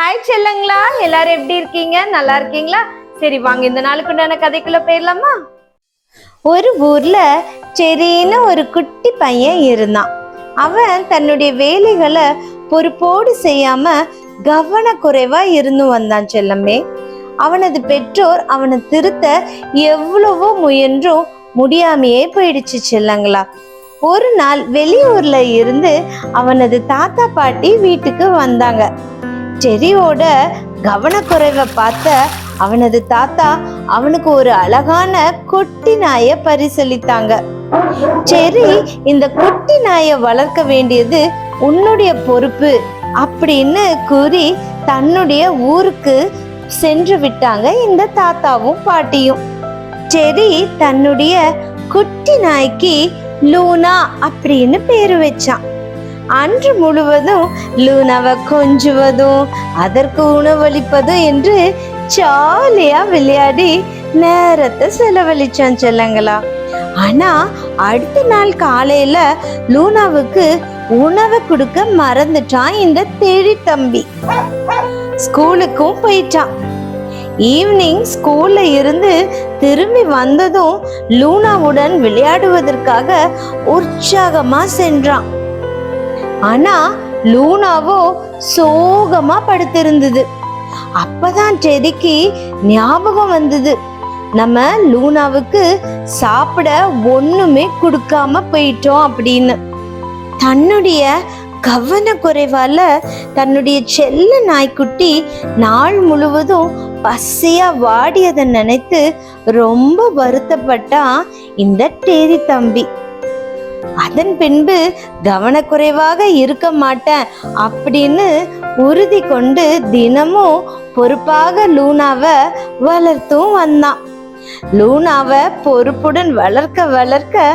Hi செல்லங்களா, எல்லாரும் எப்படி இருக்கீங்க? நல்லா இருக்கீங்களா? சரி வாங்க இந்த நாளுக்கு உண்டான கதைக்குள்ள போயிடலாமா? ஒரு ஊர்ல செரின்னு ஒரு குட்டி பையன் இருந்தான். அவன் தன்னுடைய வேலைகளை பொறுப்போடு செய்யாம கவனக்குறைவா இருந்து வந்தான் செல்லமே. அவனது பெற்றோர் அவனை திருத்த எவ்வளவோ முயன்றும் முடியாமையே போயிடுச்சு செல்லங்களா. ஒரு நாள் வெளியூர்ல இருந்து அவனது தாத்தா பாட்டி வீட்டுக்கு வந்தாங்க. செரியோட கவனக்குறைவை பார்த்த அவனது தாத்தா அவனுக்கு ஒரு அழகான குட்டி நாயை பரிசளித்தாங்க. செரி, இந்த குட்டி நாயை வளர்க்க வேண்டியது உன்னுடைய பொறுப்பு அப்படின்னு கூறி தன்னுடைய ஊருக்கு சென்று விட்டாங்க இந்த தாத்தாவும் பாட்டியும். செரி தன்னுடைய குட்டி நாய்க்கு லூனா அப்படின்னு பேரு வச்சான். அன்று முழுவதும் லூனாவை கொஞ்சுவதும் அதற்கு உணவளிப்பதும் என்று ஜாலியா விளையாடி நேரத்தை செலவழிச்சான் செல்லங்களா. ஆனா அடுத்த நாள் காலையில லூனாவுக்கு உணவை கொடுக்க மறந்துட்டான் இந்த தேடி தம்பி. ஸ்கூலுக்கும் போயிட்டான். ஈவினிங் ஸ்கூல்ல இருந்து திரும்பி வந்ததும் லூனாவுடன் விளையாடுவதற்காக உற்சாகமா சென்றான். ஆனா லூனாவோ சோகமா படுத்திருந்தது. அப்பதான் டெடிக்கு ஞாபகம் வந்தது, நம்ம லூனாவுக்கு சாப்பிட ஒண்ணுமே கொடுக்காம போயிட்டோம் அப்படின்னு. தன்னுடைய கவனக்குறைவால தன்னுடைய செல்ல நாய்க்குட்டி நாள் முழுவதும் பசியா வாடியதை நினைத்து ரொம்ப வருத்தப்பட்டான் இந்த டேரி தம்பி. அதன் பின்பு கவனக்குறைவாக இருக்க மாட்டேன் அப்படின்னு உறுதி கொண்டு தினமும் பொறுப்பாக லூனாவை வளர்த்தும் வந்தான். லூனாவை பொறுப்புடன் வளர்க்க வளர்க்க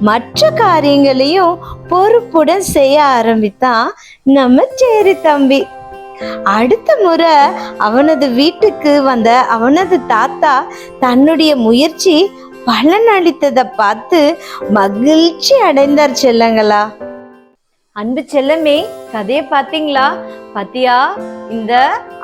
மற்ற காரியங்களையும் பொறுப்புடன் செய்ய ஆரம்பித்தான் நம்ம சேரி தம்பி. அடுத்த முறை அவனது வீட்டுக்கு வந்த அவனது தாத்தா தன்னுடைய முயற்சி பலன் அளித்ததை பார்த்து மகிழ்ச்சி அடைந்தார் செல்லங்களா. அன்பு செல்லமே, கதையை பார்த்தீங்களா? பாத்தியா, இந்த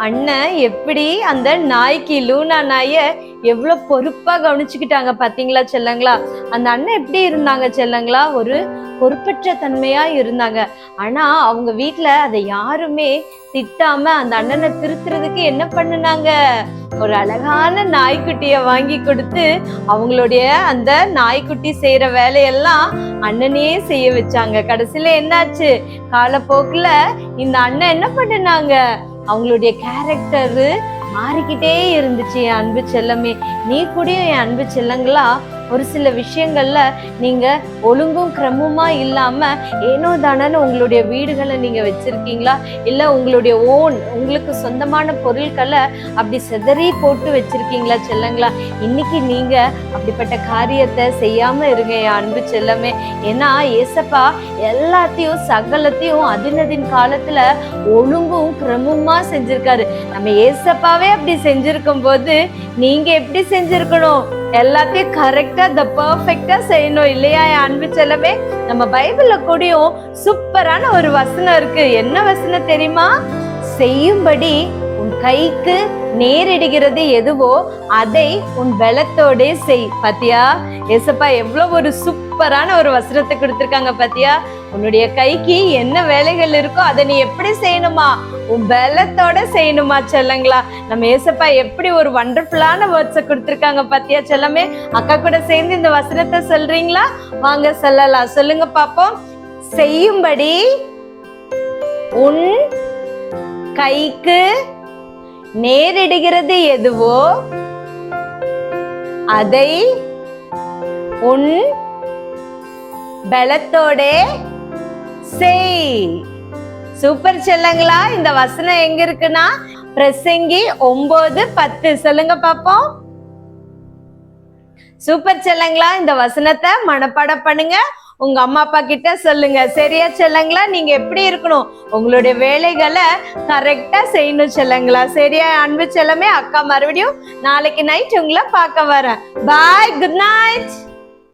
அண்ணன் எப்படி அந்த நாய்க்கு லூனா நாய எவ்வளவு பொறுப்பா கவனிச்சுக்கிட்டாங்க பாத்தீங்களா செல்லங்களா. அந்த அண்ணன் எப்படி இருந்தாங்க செல்லங்களா? ஒரு பொறுப்பற்ற தன்மையா இருந்தாங்க. ஆனா அவங்க வீட்டுல அதை யாருமே திட்டாம அந்த அண்ணனை திருத்துறதுக்கு என்ன பண்ணுனாங்க, ஒரு அழகான நாய்க்குட்டிய வாங்கி கொடுத்து அவங்களுடைய அந்த நாய்க்குட்டி செய்யற வேலையெல்லாம் அண்ணனையே செய்ய வச்சாங்க. கடைசியில என்னாச்சு, காலப்போக்குல இந்த அண்ணன் என்ன பண்ணுனாங்க, அவங்களுடைய கேரக்டரு மாறிக்கிட்டே இருந்துச்சு. என் அன்பு செல்லமே, நீ கூட என் அன்பு செல்லங்களா ஒரு சில விஷயங்கள்ல நீங்க ஒழுங்கும் கிரமமா இல்லாம ஏனோ தானன்னு உங்களுடைய வீடுகளை நீங்க வச்சிருக்கீங்களா, இல்ல உங்களுடைய உங்களுக்கு சொந்தமான பொருட்களை அப்படி சிதறி போட்டு வச்சிருக்கீங்களா செல்லங்களா? இன்னைக்கு நீங்க அப்படிப்பட்ட காரியத்தை செய்யாம இருங்க என் அன்பு செல்லமே. ஏன்னா ஏசப்பா எல்லாத்தையும் சகலத்தையும் அதினதின் காலத்துல ஒழுங்கும் கிரமமா செஞ்சிருக்காரு. நம்ம ஏசப்பாவே அப்படி செஞ்சிருக்கும் போது நீங்க எப்படி செஞ்சிருக்கணும், எல்லாத்தையும் கரெக்டா பெர்ஃபெக்ட்டா செய்யணும் இல்லையா என் அன்பு செல்லமே? நம்ம பைபிள்ல கூடயும் சூப்பரான ஒரு வசனம் இருக்கு. என்ன வசனம் தெரியுமா? செய்யும்படி உன் கைக்கு நேரிடுகிறது எதுவோ அதை உன் பலத்தோட செய். பாத்தியா, ஏசப்பா எவ்வளவு ஒரு சூப்பரான ஒரு வசனத்தை கொடுத்திருக்காங்க பாத்தியா. உன்னுடைய கைக்கு என்ன வேலைகள் இருக்கோ அதை நீ எப்படி செய்யணுமா, உன் பலத்தோட செய்யணுமா செல்லங்களா. நம்ம ஏசப்பா எப்படி ஒரு வண்டர்ஃபுல்லான வேர்ட்ஸை கொடுத்திருக்காங்க பாத்தியா செல்லமே. அக்கா கூட சேர்ந்து இந்த வசனத்தை சொல்றீங்களா? வாங்க சொல்லலாம். சொல்லுங்க பாப்போம். செய்யும்படி உன் கைக்கு நேரிடுகிறது எதுவோ அதை உன் பலத்தோட செய். சூப்பர் செல்லங்களா. இந்த வசனம் எங்க இருக்குன்னா பிரசங்கி 9:10. சொல்லுங்க பாப்போம். சூப்பர் செல்லங்களா. இந்த வசனத்தை மனப்பாடம் பண்ணுங்க, உங்க அம்மா அப்பா கிட்ட சொல்லுங்க. சரியா செல்லங்களா? நீங்க எப்படி இருக்கணும், உங்களுடைய வேலைகளை கரெக்டா செய்யணும் செல்லங்களா. சரியா அன்பு செல்லமே? அக்கா மறுபடியும் நாளைக்கு நைட் உங்களை பார்க்க வரேன். பாய், குட் நைட்.